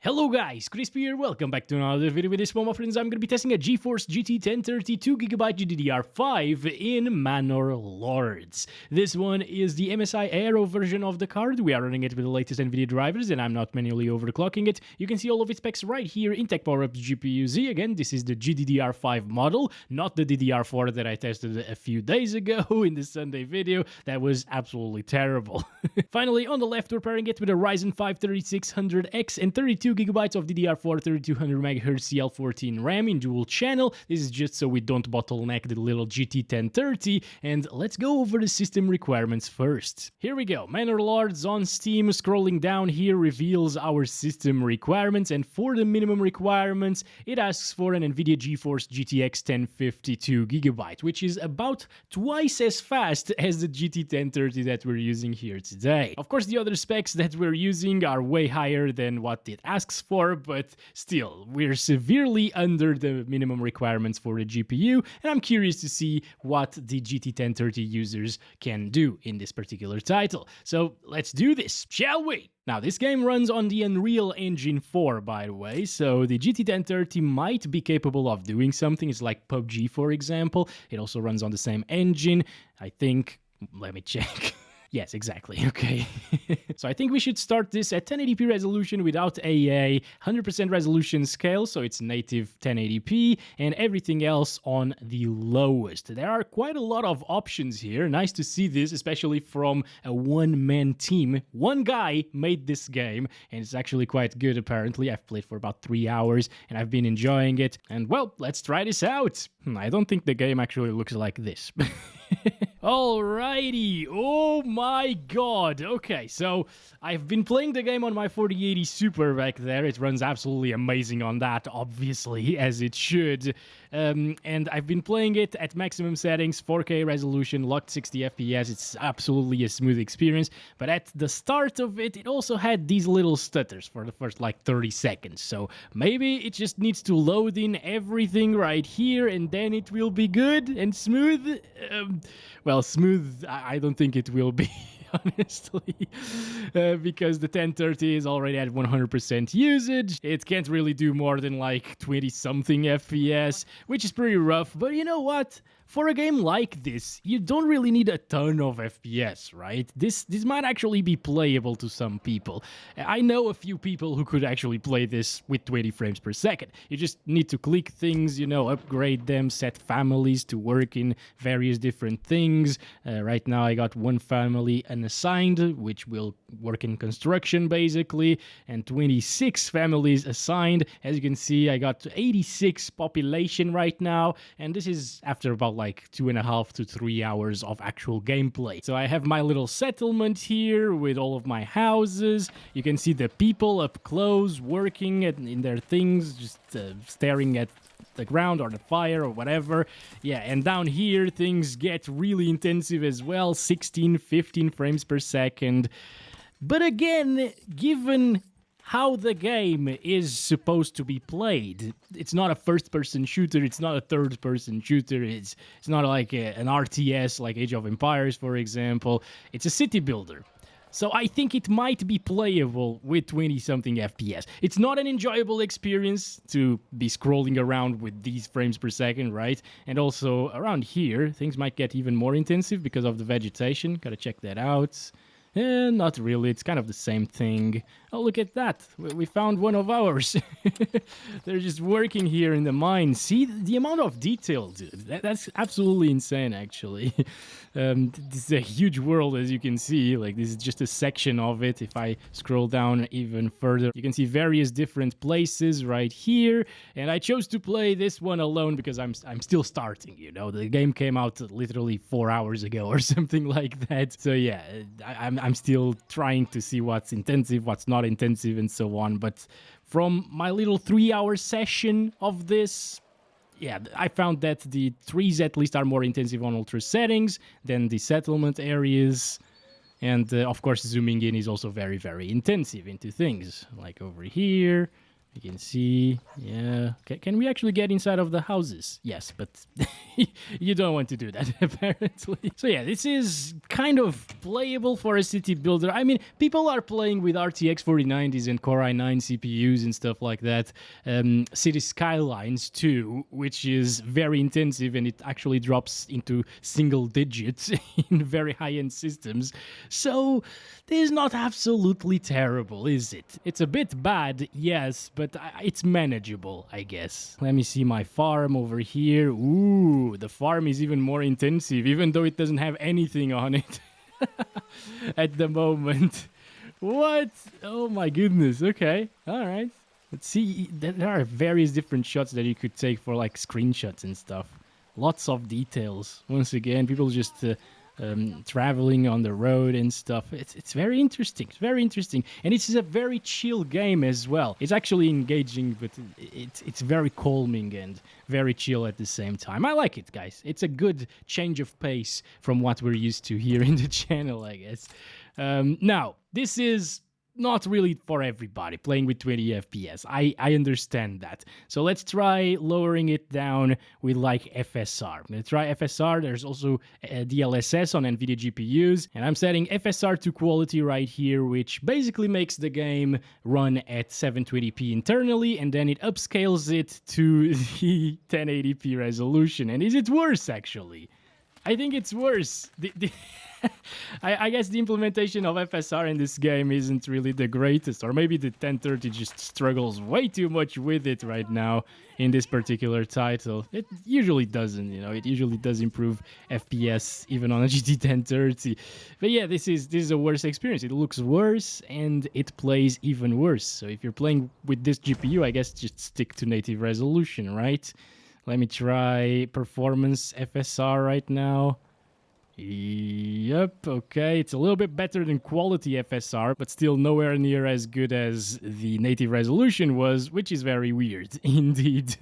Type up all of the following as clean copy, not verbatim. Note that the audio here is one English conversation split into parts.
Hello guys, Crispy here, welcome back to another video. With this one, my friends, I'm going to be testing a GeForce GT 1030 2GB GDDR5 in Manor Lords. This one is the MSI Aero version of the card. We are running it with the latest Nvidia drivers and I'm not manually overclocking it. You can see all of its specs right here in Tech Power Ups GPU-Z. Again, this is the GDDR5 model, not the DDR4 that I tested a few days ago in the Sunday video. That was absolutely terrible. Finally, on the left, we're pairing it with a Ryzen 5 3600X and 32GB of DDR4 3200MHz CL14 RAM in dual channel. This is just so we don't bottleneck the little GT 1030, and let's go over the system requirements first. Here we go, Manor Lords on Steam. Scrolling down here reveals our system requirements, and for the minimum requirements, it asks for an Nvidia GeForce GTX 1050 2GB, which is about twice as fast as the GT 1030 that we're using here today. Of course, the other specs that we're using are way higher than what it asks for, but still, we're severely under the minimum requirements for the GPU, and I'm curious to see what the GT 1030 users can do in this particular title. So let's do this, shall we? Now, this game runs on the Unreal Engine 4, by the way, so the GT 1030 might be capable of doing something. It's like PUBG, for example. It also runs on the same engine, I think. Let me check. Yes, exactly, okay. So I think we should start this at 1080p resolution without AA, 100% resolution scale, so it's native 1080p, and everything else on the lowest. There are quite a lot of options here. Nice to see this, especially from a one-man team. One guy made this game, and it's actually quite good, apparently. I've played for about 3 hours, and I've been enjoying it. And, well, let's try this out. I don't think the game actually looks like this. Alrighty, oh my god. Okay, so I've been playing the game on my 4080 Super back there. It runs absolutely amazing on that, obviously, as it should. And I've been playing it at maximum settings, 4K resolution, locked 60 FPS. It's absolutely a smooth experience. But at the start of it, it also had these little stutters for the first like 30 seconds. So maybe it just needs to load in everything right here and then it will be good and smooth. Well, smooth, I don't think it will be, honestly, because the 1030 is already at 100% usage. It can't really do more than like 20-something FPS, which is pretty rough, but you know what? For a game like this, you don't really need a ton of FPS, right? This might actually be playable to some people. I know a few people who could actually play this with 20 frames per second. You just need to click things, you know, upgrade them, set families to work in various different things. Right now I got one family unassigned, which will work in construction basically, and 26 families assigned. As you can see, I got 86 population right now, and this is after about like 2.5 to 3 hours of actual gameplay. So I have my little settlement here with all of my houses. You can see the people up close working in their things, just staring at the ground or the fire or whatever. Yeah, and down here things get really intensive as well, 16, 15 frames per second. But again, given how the game is supposed to be played, it's not a first-person shooter, it's not a third-person shooter, it's not like an RTS like Age of Empires, for example. It's a city builder. So I think it might be playable with 20-something FPS. It's not an enjoyable experience to be scrolling around with these frames per second, right? And also, around here, things might get even more intensive because of the vegetation. Gotta check that out. Not really, it's kind of the same thing. Oh, look at that, we found one of ours. They're just working here in the mine. See the amount of detail, dude. That's absolutely insane, actually. This is a huge world, as you can see. Like, this is just a section of it. If I scroll down even further, you can see various different places right here. And I chose to play this one alone because I'm still starting, you know. The game came out literally 4 hours ago or something like that. So yeah, I'm still trying to see what's intensive, what's not intensive, and so on. But from my little 3-hour session of this, yeah, I found that the trees at least are more intensive on ultra settings than the settlement areas. And of course, zooming in is also very, very intensive into things. Like over here, You can see, yeah. Can we actually get inside of the houses? Yes, but you don't want to do that, apparently. So yeah, this is kind of playable for a city builder. I mean, people are playing with RTX 4090s and Core i9 CPUs and stuff like that. City Skylines too, which is very intensive, and it actually drops into single digits in very high-end systems. So this is not absolutely terrible, is it? It's a bit bad, yes, but it's manageable, I guess. Let me see my farm over here. Ooh, the farm is even more intensive, even though it doesn't have anything on it at the moment. What? Oh my goodness. Okay, all right. Let's see. There are various different shots that you could take for like screenshots and stuff. Lots of details. Once again, people just traveling on the road and stuff. It's very interesting. It's very interesting, and it's a very chill game as well. It's actually engaging, but it's very calming and very chill at the same time. I like it, guys. It's a good change of pace from what we're used to here in the channel, I guess. Now, this is not really for everybody playing with 20 FPS. I understand that. So let's try lowering it down with like FSR. Let's try FSR. There's also DLSS on Nvidia GPUs. And I'm setting FSR to quality right here, which basically makes the game run at 720p internally, and then it upscales it to the 1080p resolution. And is it worse, actually? I think it's worse. I guess the implementation of FSR in this game isn't really the greatest, or maybe the 1030 just struggles way too much with it right now in this particular title. It usually doesn't, you know, it usually does improve FPS even on a GT 1030. But yeah, this is a worse experience. It looks worse and it plays even worse. So if you're playing with this GPU, I guess just stick to native resolution, right? Let me try performance FSR right now. Yep, okay, it's a little bit better than quality FSR, but still nowhere near as good as the native resolution was, which is very weird, indeed.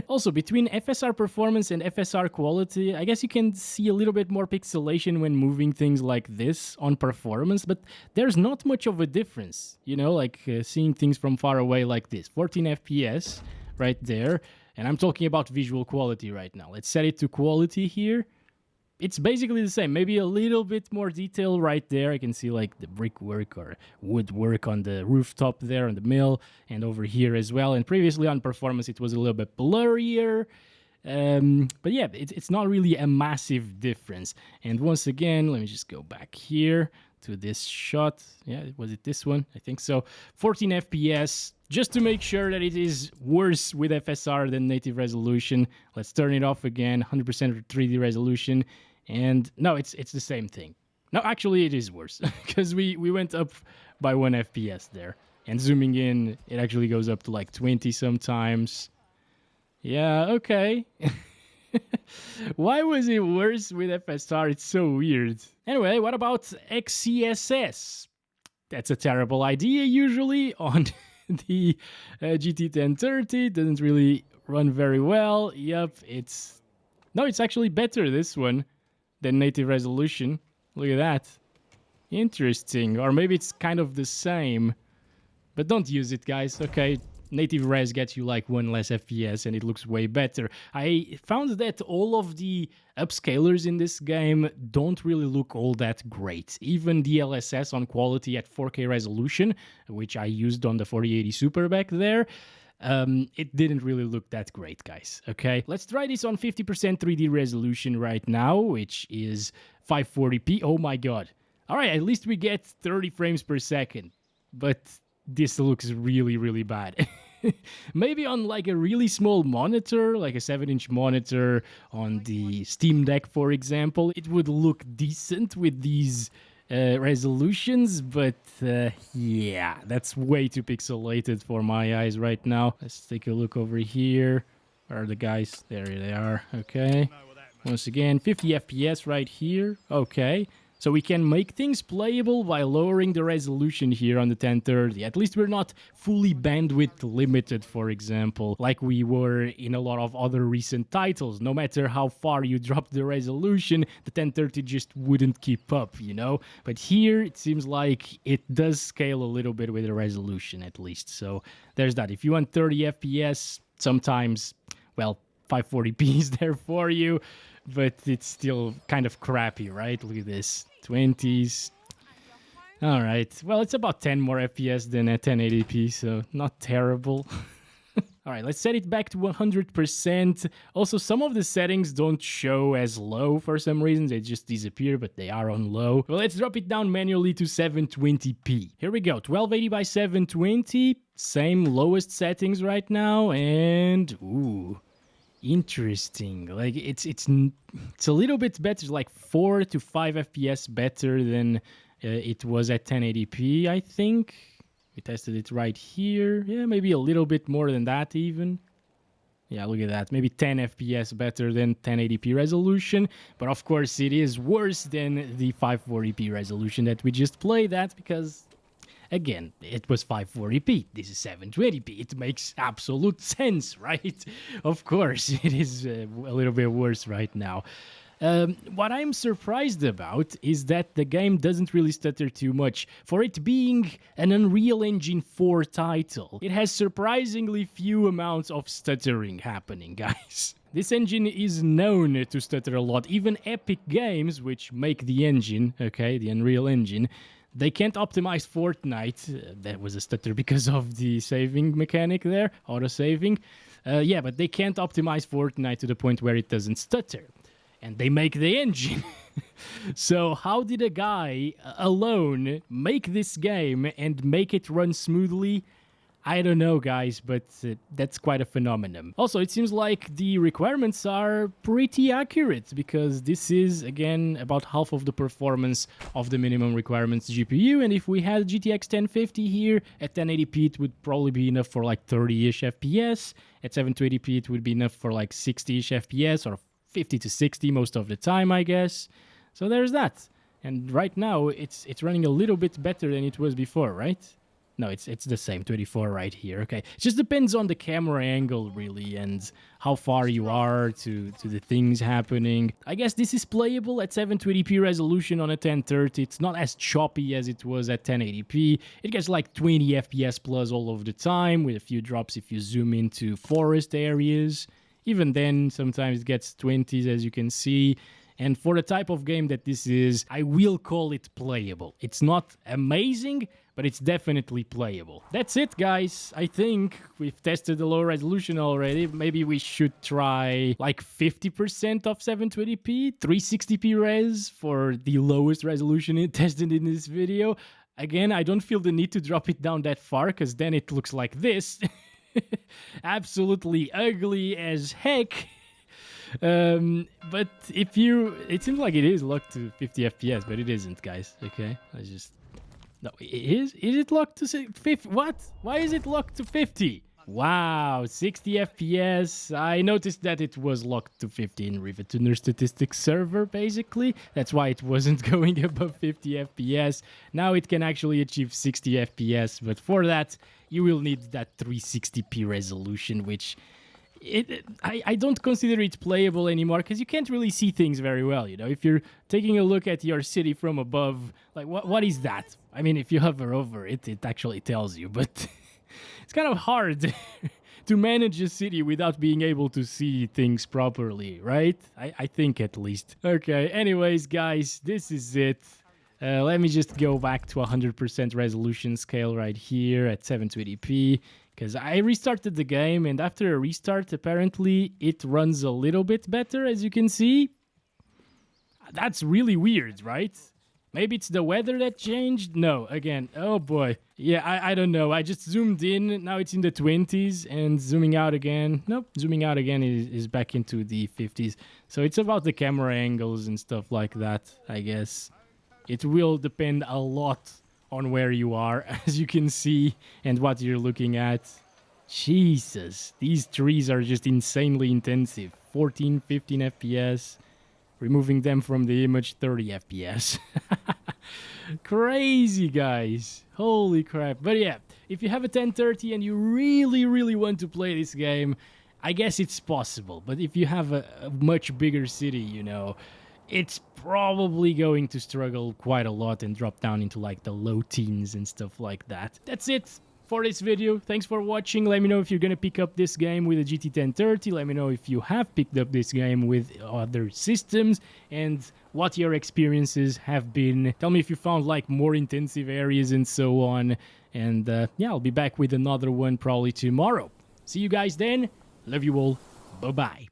Also, between FSR Performance and FSR Quality, I guess you can see a little bit more pixelation when moving things like this on Performance, but there's not much of a difference, you know, like seeing things from far away like this. 14 FPS right there, and I'm talking about visual quality right now. Let's set it to quality here. It's basically the same, maybe a little bit more detail right there. I can see like the brickwork or woodwork on the rooftop there on the mill, and over here as well. And previously on performance it was a little bit blurrier, but yeah, it's not really a massive difference. And once again, let me just go back here to this shot. Yeah, was it this one? I think so. 14 FPS, just to make sure that it is worse with FSR than native resolution. Let's turn it off again, 100% 3D resolution. And no, it's the same thing. No, actually it is worse because we went up by 1 FPS there. And zooming in, it actually goes up to like 20 sometimes. Yeah, okay. Why was it worse with FSR? It's so weird. Anyway, what about XeSS? That's a terrible idea usually on the GT 1030. Doesn't really run very well. Yep, it's actually better, this one, than native resolution. Look at that. Interesting. Or maybe it's kind of the same. But don't use it, guys. Okay, native res gets you like 1 less FPS and it looks way better. I found that all of the upscalers in this game don't really look all that great. Even DLSS on quality at 4K resolution, which I used on the 4080 Super back there, it didn't really look that great, guys. Okay, let's try this on 50% 3D resolution right now, which is 540p. Oh my god. All right, at least we get 30 frames per second, but this looks really, really bad. Maybe on like a really small monitor, like a 7-inch monitor on the Steam Deck, for example, it would look decent with these resolutions, but yeah, that's way too pixelated for my eyes right now. Let's take a look over here. Where are the guys? There they are. Okay. Once again, 50 FPS right here. Okay. So we can make things playable by lowering the resolution here on the 1030. At least we're not fully bandwidth limited, for example, like we were in a lot of other recent titles. No matter how far you drop the resolution, the 1030 just wouldn't keep up, you know? But here it seems like it does scale a little bit with the resolution at least. So there's that. If you want 30 FPS, sometimes, well, 540p is there for you, but it's still kind of crappy, right? Look at this. 20s. All right. Well, it's about 10 more FPS than at 1080p, so not terrible. All right, let's set it back to 100%. Also, some of the settings don't show as low for some reason. They just disappear, but they are on low. Well, let's drop it down manually to 720p. Here we go. 1280 by 720. Same lowest settings right now. And, ooh, interesting. Like, it's a little bit better, like 4 to 5 FPS better than it was at 1080p, I think. We tested it right here. Yeah, maybe a little bit more than that even. Yeah, look at that. Maybe 10 FPS better than 1080p resolution. But of course, it is worse than the 540p resolution that we just played at because, again, it was 540p. This is 720p. It makes absolute sense, right? Of course, it is a little bit worse right now. What I'm surprised about is that the game doesn't really stutter too much. For it being an Unreal Engine 4 title, it has surprisingly few amounts of stuttering happening, guys. This engine is known to stutter a lot. Even Epic Games, which make the engine, okay, the Unreal Engine, they can't optimize Fortnite. That was a stutter because of the saving mechanic there, auto-saving. Yeah, but they can't optimize Fortnite to the point where it doesn't stutter. And they make the engine. So how did a guy alone make this game and make it run smoothly? I don't know, guys, but that's quite a phenomenon. Also, it seems like the requirements are pretty accurate because this is, again, about half of the performance of the minimum requirements GPU. And if we had GTX 1050 here at 1080p, it would probably be enough for like 30-ish FPS. At 720p, it would be enough for like 60-ish FPS or 50 to 60 most of the time, I guess. So there's that. And right now, it's running a little bit better than it was before, right? No, it's the same, 24 right here. Okay, it just depends on the camera angle, really, and how far you are to the things happening. I guess this is playable at 720p resolution on a 1030. It's not as choppy as it was at 1080p. It gets like 20 FPS plus all of the time, with a few drops if you zoom into forest areas. Even then, sometimes it gets 20s, as you can see. And for the type of game that this is, I will call it playable. It's not amazing, but it's definitely playable. That's it, guys. I think we've tested the low resolution already. Maybe we should try like 50% of 720p, 360p res for the lowest resolution tested in this video. Again, I don't feel the need to drop it down that far, because then it looks like this. Absolutely ugly as heck. But if you, it seems like it is locked to 50 FPS, but it isn't, guys. Okay, no, it is it locked to 50? What? Why is it locked to 50? Wow, 60 FPS. I noticed that it was locked to 50 in Rivetuner statistics server, basically. That's why it wasn't going above 50 FPS. Now it can actually achieve 60 FPS, but for that, you will need that 360p resolution, which I don't consider it playable anymore, because you can't really see things very well, you know? If you're taking a look at your city from above, like, what is that? I mean, if you hover over it, it actually tells you, but it's kind of hard to manage a city without being able to see things properly, right? I think, at least. Okay, anyways, guys, this is it. Let me just go back to 100% resolution scale right here at 720p, because I restarted the game, and after a restart, apparently it runs a little bit better, as you can see. That's really weird, right? Maybe it's the weather that changed? No, again, oh boy. Yeah, I don't know. I just zoomed in, now it's in the 20s, and zooming out again. Nope, zooming out again is back into the 50s. So it's about the camera angles and stuff like that, I guess. It will depend a lot on where you are, as you can see, and what you're looking at. Jesus, these trees are just insanely intensive. 14, 15 FPS. removing them from the image, 30 FPS. Crazy, guys. Holy crap. But yeah, if you have a 1030 and you really want to play this game, I guess it's possible. But if you have a much bigger city, you know, it's probably going to struggle quite a lot and drop down into like the low teens and stuff like that. That's it for this video. Thanks for watching. Let me know if you're gonna pick up this game with a GT 1030. Let me know if you have picked up this game with other systems and what your experiences have been. Tell me if you found like more intensive areas and so on. And yeah, I'll be back with another one probably tomorrow. See you guys then. Love you all. Bye-bye.